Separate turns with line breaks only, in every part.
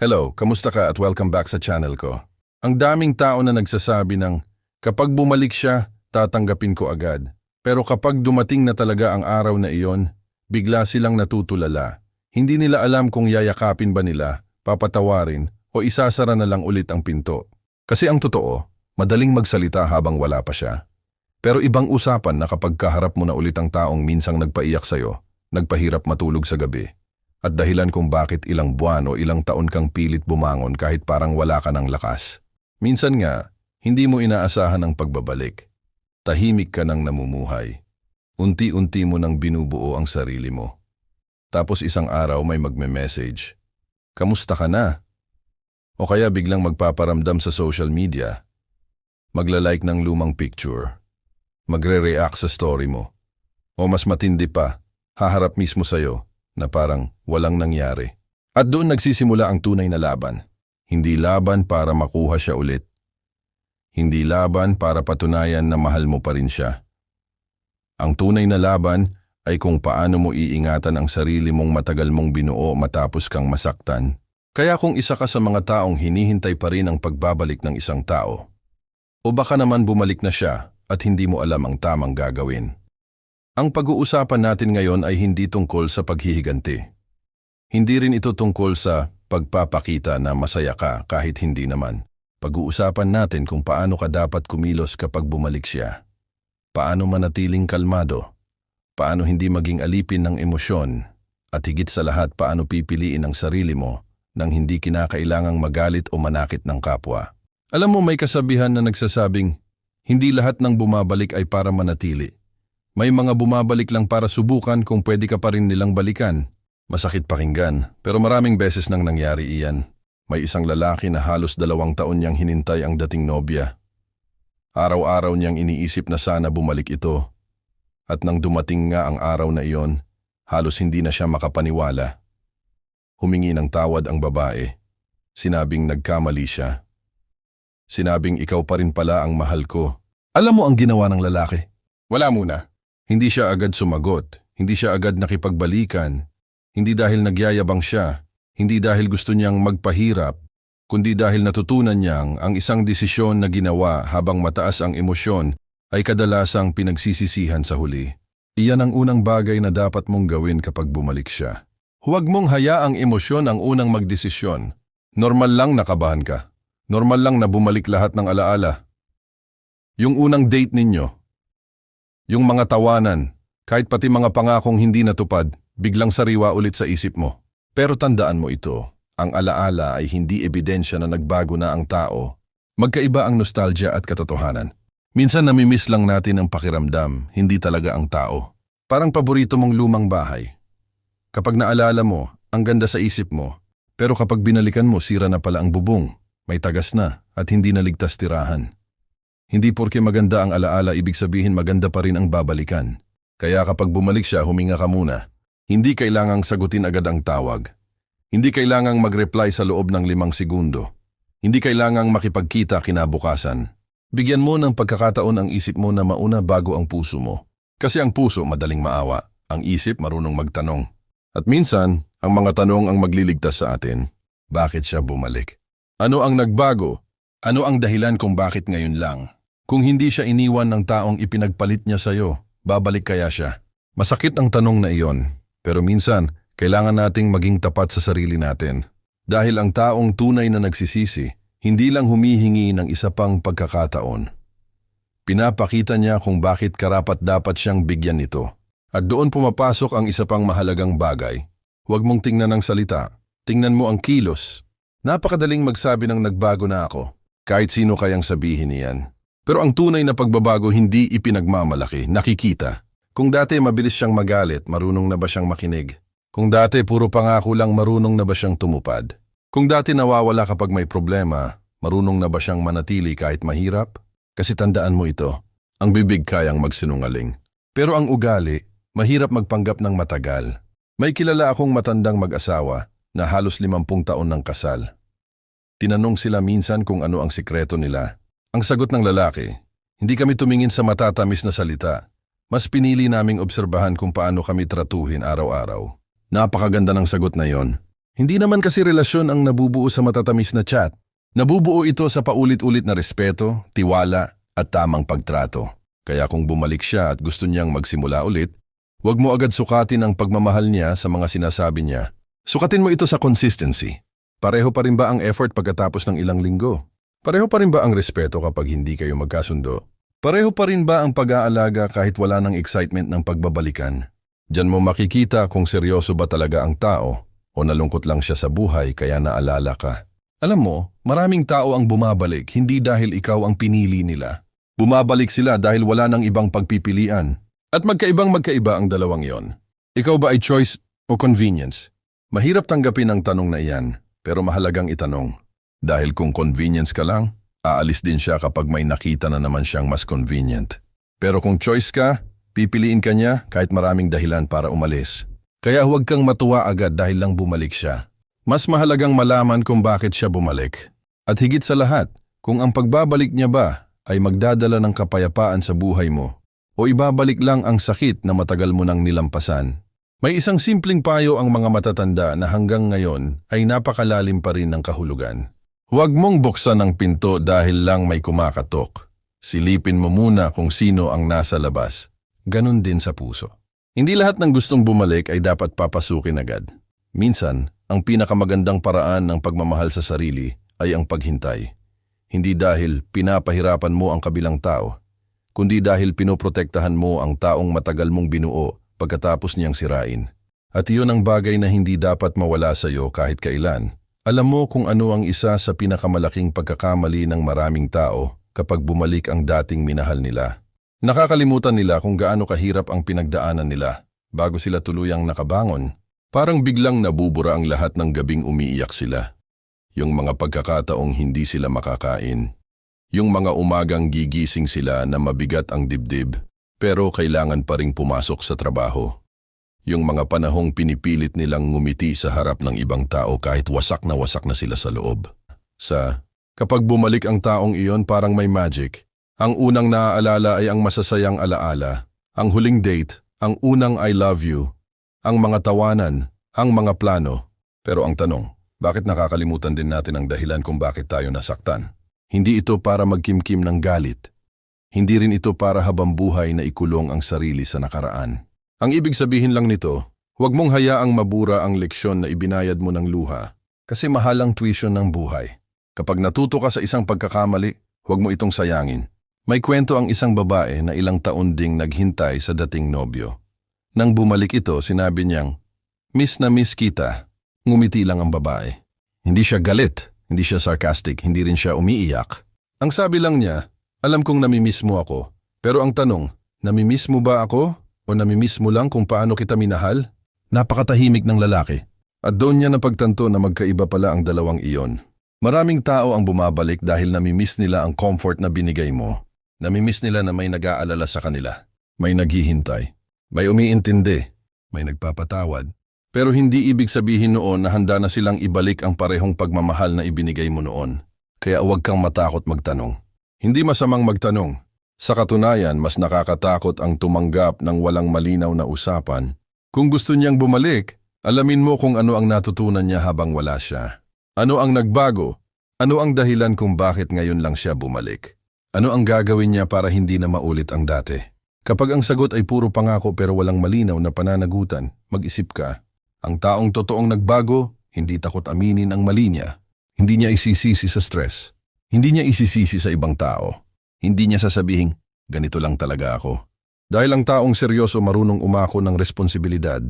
Hello, kamusta ka at welcome back sa channel ko. Ang daming tao na nagsasabi ng kapag bumalik siya, tatanggapin ko agad. Pero kapag dumating na talaga ang araw na iyon, bigla silang natutulala. Hindi nila alam kung yayakapin ba nila, papatawarin o isasara na lang ulit ang pinto. Kasi ang totoo, madaling magsalita habang wala pa siya. Pero ibang usapan na kapag kaharap mo na ulit ang taong minsang nagpaiyak sa'yo, nagpahirap matulog sa gabi. At dahilan kung bakit ilang buwan o ilang taon kang pilit bumangon kahit parang wala ka ng lakas. Minsan nga, hindi mo inaasahan ang pagbabalik. Tahimik ka nang namumuhay. Unti-unti mo nang binubuo ang sarili mo. Tapos isang araw may magme-message. Kamusta ka na? O kaya biglang magpaparamdam sa social media. Magla-like ng lumang picture. Magre-react sa story mo. O mas matindi pa, haharap mismo sa'yo na parang walang nangyari. At doon nagsisimula ang tunay na laban. Hindi laban para makuha siya ulit. Hindi laban para patunayan na mahal mo pa rin siya. Ang tunay na laban ay kung paano mo iingatan ang sarili mong matagal mong binuo matapos kang masaktan. Kaya kung isa ka sa mga taong hinihintay pa rin ang pagbabalik ng isang tao, o baka naman bumalik na siya at hindi mo alam ang tamang gagawin. Ang pag-uusapan natin ngayon ay hindi tungkol sa paghihiganti. Hindi rin ito tungkol sa pagpapakita na masaya ka kahit hindi naman. Pag-uusapan natin kung paano ka dapat kumilos kapag bumalik siya. Paano manatiling kalmado. Paano hindi maging alipin ng emosyon. At higit sa lahat paano pipiliin ang sarili mo nang hindi kinakailangang magalit o manakit ng kapwa. Alam mo may kasabihan na nagsasabing, hindi lahat ng bumabalik ay para manatili. May mga bumabalik lang para subukan kung pwede ka pa rin nilang balikan. Masakit pakinggan, pero maraming beses nang nangyari iyan. May isang lalaki na halos 2 taon niyang hinintay ang dating nobya. Araw-araw niyang iniisip na sana bumalik ito. At nang dumating nga ang araw na iyon, halos hindi na siya makapaniwala. Humingi ng tawad ang babae. Sinabing nagkamali siya. Sinabing ikaw pa rin pala ang mahal ko. Alam mo ang ginawa ng lalaki? Wala muna. Hindi siya agad sumagot, hindi siya agad nakipagbalikan, hindi dahil nagyayabang siya, hindi dahil gusto niyang magpahirap, kundi dahil natutunan niyang ang isang desisyon na ginawa habang mataas ang emosyon ay kadalasang pinagsisisihan sa huli. Iyan ang unang bagay na dapat mong gawin kapag bumalik siya. Huwag mong hayaang emosyon ang unang magdesisyon. Normal lang nakabahan ka. Normal lang na bumalik lahat ng alaala. Yung unang date ninyo, yung mga tawanan, kahit pati mga pangakong hindi natupad, biglang sariwa ulit sa isip mo. Pero tandaan mo ito, ang alaala ay hindi ebidensya na nagbago na ang tao. Magkaiba ang nostalgia at katotohanan. Minsan namimiss lang natin ang pakiramdam, hindi talaga ang tao. Parang paborito mong lumang bahay. Kapag naalala mo, ang ganda sa isip mo. Pero kapag binalikan mo, sira na pala ang bubong. May tagas na at hindi naligtas tirahan. Hindi porke maganda ang alaala ibig sabihin maganda pa rin ang babalikan. Kaya kapag bumalik siya, huminga ka muna. Hindi kailangang sagutin agad ang tawag. Hindi kailangang mag-reply sa loob ng 5 segundo. Hindi kailangang makipagkita kinabukasan. Bigyan mo ng pagkakataon ang isip mo na mauna bago ang puso mo. Kasi ang puso madaling maawa, ang isip marunong magtanong. At minsan, ang mga tanong ang magliligtas sa atin. Bakit siya bumalik? Ano ang nagbago? Ano ang dahilan kung bakit ngayon lang? Kung hindi siya iniwan ng taong ipinagpalit niya sa'yo, babalik kaya siya? Masakit ang tanong na iyon, pero minsan, kailangan nating maging tapat sa sarili natin. Dahil ang taong tunay na nagsisisi, hindi lang humihingi ng isa pang pagkakataon. Pinapakita niya kung bakit karapat-dapat siyang bigyan nito. At doon pumapasok ang isa pang mahalagang bagay. Huwag mong tingnan ang salita, tingnan mo ang kilos. Napakadaling magsabi ng nagbago na ako. Kahit sino kayang sabihin niyan. Pero ang tunay na pagbabago hindi ipinagmamalaki, nakikita. Kung dati mabilis siyang magalit, marunong na ba siyang makinig? Kung dati puro pangako lang, marunong na ba siyang tumupad? Kung dati nawawala kapag may problema, marunong na ba siyang manatili kahit mahirap? Kasi tandaan mo ito, ang bibig kayang magsinungaling. Pero ang ugali, mahirap magpanggap ng matagal. May kilala akong matandang mag-asawa na halos 50 taon ng kasal. Tinanong sila minsan kung ano ang sikreto nila. Ang sagot ng lalaki, hindi kami tumingin sa matatamis na salita. Mas pinili naming obserbahan kung paano kami tratuhin araw-araw. Napakaganda ng sagot na yon. Hindi naman kasi relasyon ang nabubuo sa matatamis na chat. Nabubuo ito sa paulit-ulit na respeto, tiwala at tamang pagtrato. Kaya kung bumalik siya at gusto niyang magsimula ulit, huwag mo agad sukatin ang pagmamahal niya sa mga sinasabi niya. Sukatin mo ito sa consistency. Pareho pa rin ba ang effort pagkatapos ng ilang linggo? Pareho pa rin ba ang respeto kapag hindi kayo magkasundo? Pareho pa rin ba ang pag-aalaga kahit wala ng excitement ng pagbabalikan? Diyan mo makikita kung seryoso ba talaga ang tao o nalungkot lang siya sa buhay kaya naalala ka. Alam mo, maraming tao ang bumabalik hindi dahil ikaw ang pinili nila. Bumabalik sila dahil wala nang ibang pagpipilian. At magkaiba ang dalawang yon. Ikaw ba ay choice o convenience? Mahirap tanggapin ang tanong na iyan, pero mahalagang itanong. Dahil kung convenience ka lang, aalis din siya kapag may nakita na naman siyang mas convenient. Pero kung choice ka, pipiliin ka niya kahit maraming dahilan para umalis. Kaya huwag kang matuwa agad dahil lang bumalik siya. Mas mahalagang malaman kung bakit siya bumalik. At higit sa lahat, kung ang pagbabalik niya ba ay magdadala ng kapayapaan sa buhay mo o ibabalik lang ang sakit na matagal mo nang nilampasan. May isang simpleng payo ang mga matatanda na hanggang ngayon ay napakalalim pa rin ng kahulugan. Huwag mong buksan ang pinto dahil lang may kumakatok. Silipin mo muna kung sino ang nasa labas. Ganon din sa puso. Hindi lahat ng gustong bumalik ay dapat papasukin agad. Minsan, ang pinakamagandang paraan ng pagmamahal sa sarili ay ang paghintay. Hindi dahil pinapahirapan mo ang kabilang tao, kundi dahil pinoprotektahan mo ang taong matagal mong binuo pagkatapos niyang sirain. At iyon ang bagay na hindi dapat mawala sa iyo kahit kailan. Alam mo kung ano ang isa sa pinakamalaking pagkakamali ng maraming tao kapag bumalik ang dating minahal nila. Nakakalimutan nila kung gaano kahirap ang pinagdaanan nila bago sila tuluyang nakabangon. Parang biglang nabubura ang lahat ng gabing umiiyak sila. Yung mga pagkakataong hindi sila makakain. Yung mga umagang gigising sila na mabigat ang dibdib pero kailangan pa ring pumasok sa trabaho. Yung mga panahong pinipilit nilang ngumiti sa harap ng ibang tao kahit wasak na sila sa loob. Kapag bumalik ang taong iyon parang may magic. Ang unang naaalala ay ang masasayang alaala, ang huling date, ang unang I love you, ang mga tawanan, ang mga plano. Pero ang tanong, bakit nakakalimutan din natin ang dahilan kung bakit tayo nasaktan? Hindi ito para magkimkim ng galit. Hindi rin ito para habang buhay na ikulong ang sarili sa nakaraan. Ang ibig sabihin lang nito, huwag mong hayaang mabura ang leksyon na ibinayad mo ng luha kasi mahal ang tuition ng buhay. Kapag natuto ka sa isang pagkakamali, huwag mo itong sayangin. May kwento ang isang babae na ilang taon ding naghintay sa dating nobyo. Nang bumalik ito, sinabi niyang, "Miss na miss kita." Ngumiti lang ang babae. Hindi siya galit, hindi siya sarcastic, hindi rin siya umiiyak. Ang sabi lang niya, "Alam kong namimiss mo ako." Pero ang tanong, namimiss mo ba ako? O namimiss mo lang kung paano kita minahal? Napakatahimik ng lalaki. At doon niya napagtanto na magkaiba pala ang dalawang iyon. Maraming tao ang bumabalik dahil namimiss nila ang comfort na binigay mo. Namimiss nila na may nag-aalala sa kanila. May naghihintay. May umiintindi. May nagpapatawad. Pero hindi ibig sabihin noon na handa na silang ibalik ang parehong pagmamahal na ibinigay mo noon. Kaya huwag kang matakot magtanong. Hindi masamang magtanong. Sa katunayan, mas nakakatakot ang tumanggap ng walang malinaw na usapan. Kung gusto niyang bumalik, alamin mo kung ano ang natutunan niya habang wala siya. Ano ang nagbago? Ano ang dahilan kung bakit ngayon lang siya bumalik? Ano ang gagawin niya para hindi na maulit ang dati? Kapag ang sagot ay puro pangako pero walang malinaw na pananagutan, mag-isip ka. Ang taong totoong nagbago, hindi takot aminin ang mali niya. Hindi niya isisisi sa stress. Hindi niya isisisi sa ibang tao. Hindi niya sasabihin, ganito lang talaga ako. Dahil ang taong seryoso marunong umako ng responsibilidad.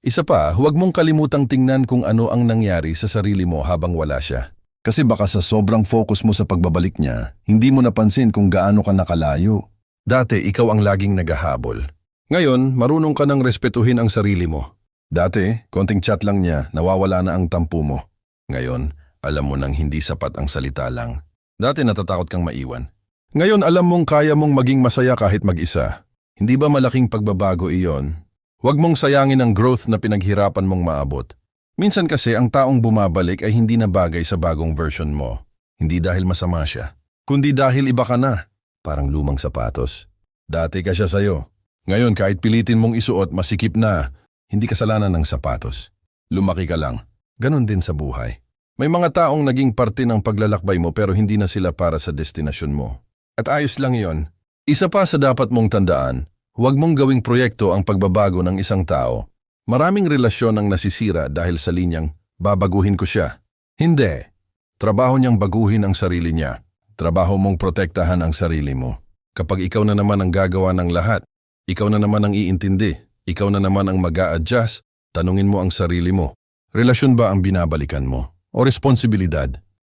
Isa pa, huwag mong kalimutang tingnan kung ano ang nangyari sa sarili mo habang wala siya. Kasi baka sa sobrang focus mo sa pagbabalik niya, hindi mo napansin kung gaano ka nakalayo. Dati, ikaw ang laging naghahabol. Ngayon, marunong ka nang respetuhin ang sarili mo. Dati, konting chat lang niya, nawawala na ang tampo mo. Ngayon, alam mo nang hindi sapat ang salita lang. Dati natatakot kang maiwan. Ngayon alam mong kaya mong maging masaya kahit mag-isa. Hindi ba malaking pagbabago iyon? Huwag mong sayangin ang growth na pinaghirapan mong maabot. Minsan kasi ang taong bumabalik ay hindi na bagay sa bagong version mo. Hindi dahil masama siya, kundi dahil iba ka na. Parang lumang sapatos. Dati ka siya sayo. Ngayon kahit pilitin mong isuot masikip na, hindi kasalanan ng sapatos. Lumaki ka lang. Ganon din sa buhay. May mga taong naging parte ng paglalakbay mo pero hindi na sila para sa destinasyon mo. At ayos lang iyon. Isa pa sa dapat mong tandaan, huwag mong gawing proyekto ang pagbabago ng isang tao. Maraming relasyon ang nasisira dahil sa linyang, babaguhin ko siya. Hindi. Trabaho niyang baguhin ang sarili niya. Trabaho mong protektahan ang sarili mo. Kapag ikaw na naman ang gagawa ng lahat, ikaw na naman ang iintindi, ikaw na naman ang mag-a-adjust, tanungin mo ang sarili mo. Relasyon ba ang binabalikan mo? O responsibilidad?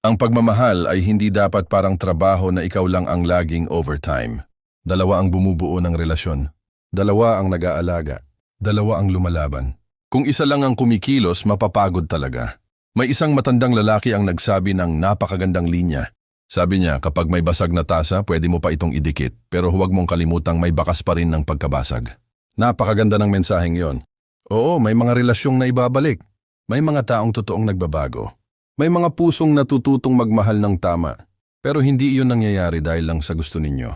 Ang pagmamahal ay hindi dapat parang trabaho na ikaw lang ang laging overtime. Dalawa ang bumubuo ng relasyon. Dalawa ang nag-aalaga. Dalawa ang lumalaban. Kung isa lang ang kumikilos, mapapagod talaga. May isang matandang lalaki ang nagsabi ng napakagandang linya. Sabi niya, kapag may basag na tasa, pwede mo pa itong idikit, pero huwag mong kalimutang may bakas pa rin ng pagkabasag. Napakaganda ng mensaheng yon. Oo, may mga relasyong na ibabalik. May mga taong totoong nagbabago. May mga pusong natututong magmahal ng tama, pero hindi iyon nangyayari dahil lang sa gusto ninyo.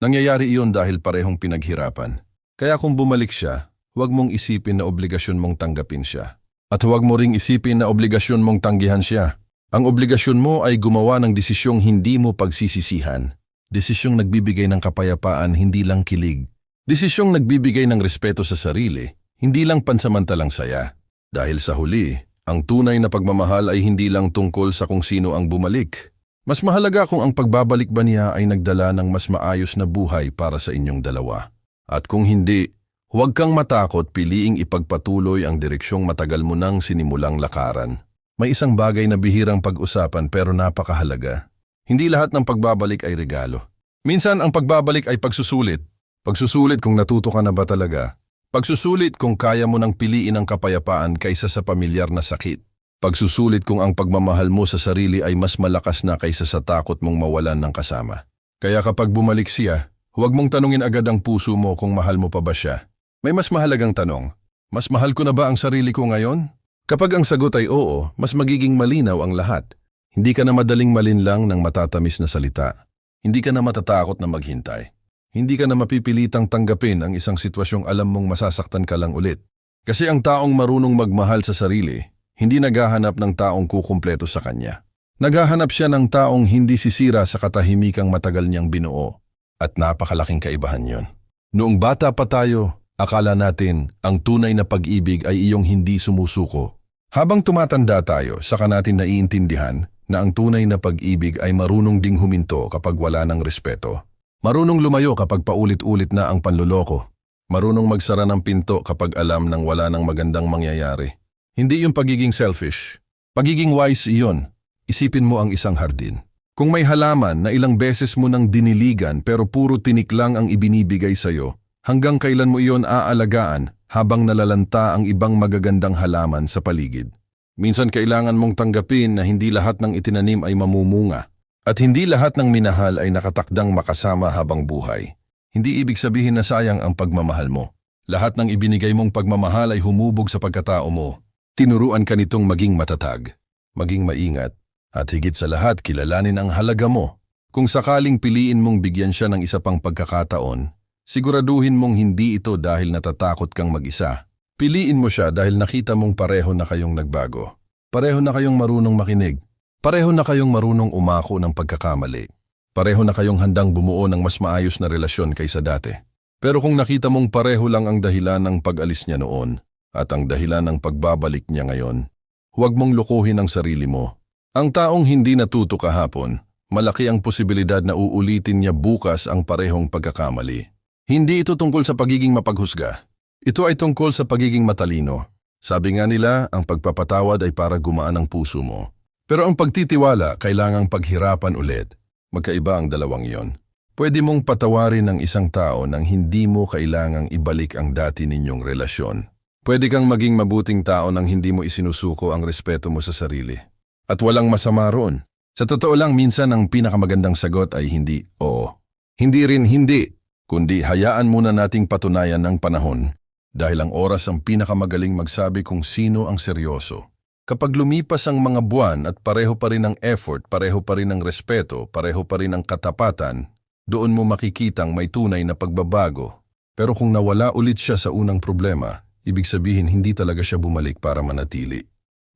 Nangyayari iyon dahil parehong pinaghirapan. Kaya kung bumalik siya, huwag mong isipin na obligasyon mong tanggapin siya. At huwag mo ring isipin na obligasyon mong tanggihan siya. Ang obligasyon mo ay gumawa ng desisyong hindi mo pagsisisihan. Desisyong nagbibigay ng kapayapaan, hindi lang kilig. Desisyong nagbibigay ng respeto sa sarili, hindi lang pansamantalang saya. Dahil sa huli, ang tunay na pagmamahal ay hindi lang tungkol sa kung sino ang bumalik. Mas mahalaga kung ang pagbabalik ba niya ay nagdala ng mas maayos na buhay para sa inyong dalawa. At kung hindi, huwag kang matakot piliing ipagpatuloy ang direksyong matagal mo nang sinimulang lakaran. May isang bagay na bihirang pag-usapan pero napakahalaga. Hindi lahat ng pagbabalik ay regalo. Minsan ang pagbabalik ay pagsusulit. Pagsusulit kung natuto ka na ba talaga. Pagsusulit kung kaya mo nang piliin ang kapayapaan kaysa sa pamilyar na sakit. Pagsusulit kung ang pagmamahal mo sa sarili ay mas malakas na kaysa sa takot mong mawalan ng kasama. Kaya kapag bumalik siya, huwag mong tanungin agad ang puso mo kung mahal mo pa ba siya. May mas mahalagang tanong. Mas mahal ko na ba ang sarili ko ngayon? Kapag ang sagot ay oo, mas magiging malinaw ang lahat. Hindi ka na madaling malinlang ng matatamis na salita. Hindi ka na matatakot na maghintay. Hindi ka na mapipilitang tanggapin ang isang sitwasyong alam mong masasaktan ka lang ulit. Kasi ang taong marunong magmahal sa sarili, hindi naghahanap ng taong kukumpleto sa kanya. Naghahanap siya ng taong hindi sisira sa katahimikang matagal niyang binuo. At napakalaking kaibahan yon. Noong bata pa tayo, akala natin ang tunay na pag-ibig ay iyong hindi sumusuko. Habang tumatanda tayo, saka natin naiintindihan na ang tunay na pag-ibig ay marunong ding huminto kapag wala ng respeto. Marunong lumayo kapag paulit-ulit na ang panluloko. Marunong magsara ng pinto kapag alam nang wala ng magandang mangyayari. Hindi yung pagiging selfish. Pagiging wise iyon. Isipin mo ang isang hardin. Kung may halaman na ilang beses mo nang diniligan pero puro tinik lang ang ibinibigay sa'yo, hanggang kailan mo iyon aalagaan habang nalalanta ang ibang magagandang halaman sa paligid? Minsan kailangan mong tanggapin na hindi lahat ng itinanim ay mamumunga at hindi lahat ng minahal ay nakatakdang makasama habang buhay. Hindi ibig sabihin na sayang ang pagmamahal mo. Lahat ng ibinigay mong pagmamahal ay humubog sa pagkatao mo. Tinuruan ka nitong maging matatag, maging maingat, at higit sa lahat kilalanin ang halaga mo. Kung sakaling piliin mong bigyan siya ng isa pang pagkakataon, siguraduhin mong hindi ito dahil natatakot kang mag-isa. Piliin mo siya dahil nakita mong pareho na kayong nagbago. Pareho na kayong marunong makinig. Pareho na kayong marunong umako ng pagkakamali. Pareho na kayong handang bumuo ng mas maayos na relasyon kaysa dati. Pero kung nakita mong pareho lang ang dahilan ng pag-alis niya noon at ang dahilan ng pagbabalik niya ngayon, huwag mong lukuhin ang sarili mo. Ang taong hindi natuto kahapon, malaki ang posibilidad na uulitin niya bukas ang parehong pagkakamali. Hindi ito tungkol sa pagiging mapaghusga. Ito ay tungkol sa pagiging matalino. Sabi nga nila, ang pagpapatawad ay para gumaan ang puso mo. Pero ang pagtitiwala kailangang paghirapan ulit. Magkaiba ang dalawang iyon. Pwede mong patawarin ng isang tao nang hindi mo kailangang ibalik ang dati ninyong relasyon. Pwede kang maging mabuting tao nang hindi mo isinusuko ang respeto mo sa sarili. At walang masama roon. Sa totoo lang, minsan ang pinakamagandang sagot ay hindi oo. Hindi rin hindi. Kundi hayaan muna nating patunayan ng panahon dahil ang oras ang pinakamagaling magsabi kung sino ang seryoso. Kapag lumipas ang mga buwan at pareho pa rin ang effort, pareho pa rin ang respeto, pareho pa rin ang katapatan, doon mo makikitang may tunay na pagbabago. Pero kung nawala ulit siya sa unang problema, ibig sabihin hindi talaga siya bumalik para manatili.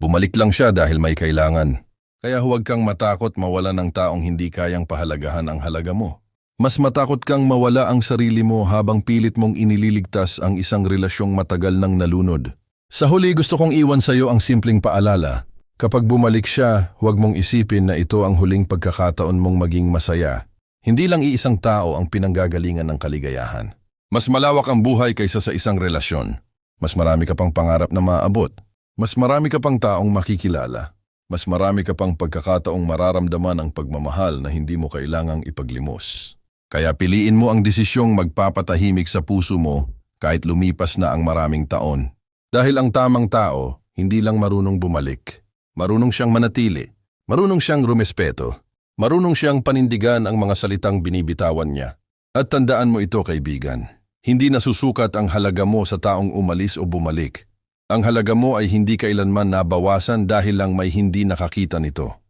Bumalik lang siya dahil may kailangan. Kaya huwag kang matakot mawala ng taong hindi kayang pahalagahan ang halaga mo. Mas matakot kang mawala ang sarili mo habang pilit mong inililigtas ang isang relasyong matagal nang nalunod. Sa huli gusto kong iwan sa iyo ang simpleng paalala. Kapag bumalik siya, huwag mong isipin na ito ang huling pagkakataon mong maging masaya. Hindi lang iisang tao ang pinanggagalingan ng kaligayahan. Mas malawak ang buhay kaysa sa isang relasyon. Mas marami ka pang pangarap na maaabot. Mas marami ka pang taong makikilala. Mas marami ka pang pagkakataong mararamdaman ang pagmamahal na hindi mo kailangang ipaglimos. Kaya piliin mo ang desisyong magpapatahimik sa puso mo kahit lumipas na ang maraming taon. Dahil ang tamang tao, hindi lang marunong bumalik. Marunong siyang manatili. Marunong siyang rumespeto. Marunong siyang panindigan ang mga salitang binibitawan niya. At tandaan mo ito, kaibigan. Hindi nasusukat ang halaga mo sa taong umalis o bumalik. Ang halaga mo ay hindi kailanman nabawasan dahil lang may hindi nakakita nito.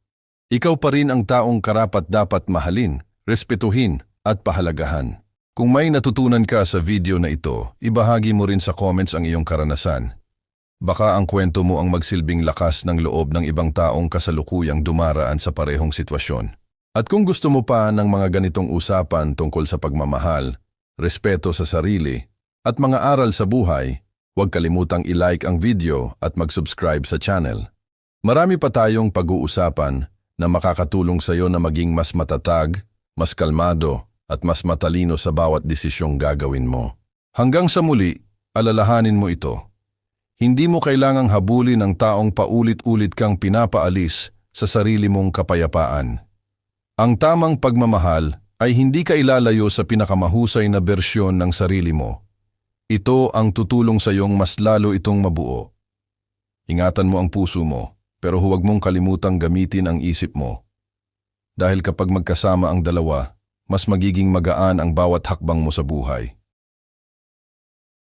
Ikaw pa rin ang taong karapat dapat mahalin, respetuhin, at pahalagahan. Kung may natutunan ka sa video na ito, ibahagi mo rin sa comments ang iyong karanasan. Baka ang kwento mo ang magsilbing lakas ng loob ng ibang taong kasalukuyang dumaraan sa parehong sitwasyon. At kung gusto mo pa ng mga ganitong usapan tungkol sa pagmamahal, respeto sa sarili, at mga aral sa buhay, huwag kalimutang i-like ang video at mag-subscribe sa channel. Marami pa tayong pag-uusapan na makakatulong sa iyo na maging mas matatag, mas kalmado, at mas matalino sa bawat desisyong gagawin mo. Hanggang sa muli, alalahanin mo ito. Hindi mo kailangang habulin ang taong paulit-ulit kang pinapaalis sa sarili mong kapayapaan. Ang tamang pagmamahal ay hindi ka ilalayo sa pinakamahusay na bersyon ng sarili mo. Ito ang tutulong sa iyong mas lalo itong mabuo. Ingatan mo ang puso mo, pero huwag mong kalimutang gamitin ang isip mo. Dahil kapag magkasama ang dalawa, mas magiging magaan ang bawat hakbang mo sa buhay.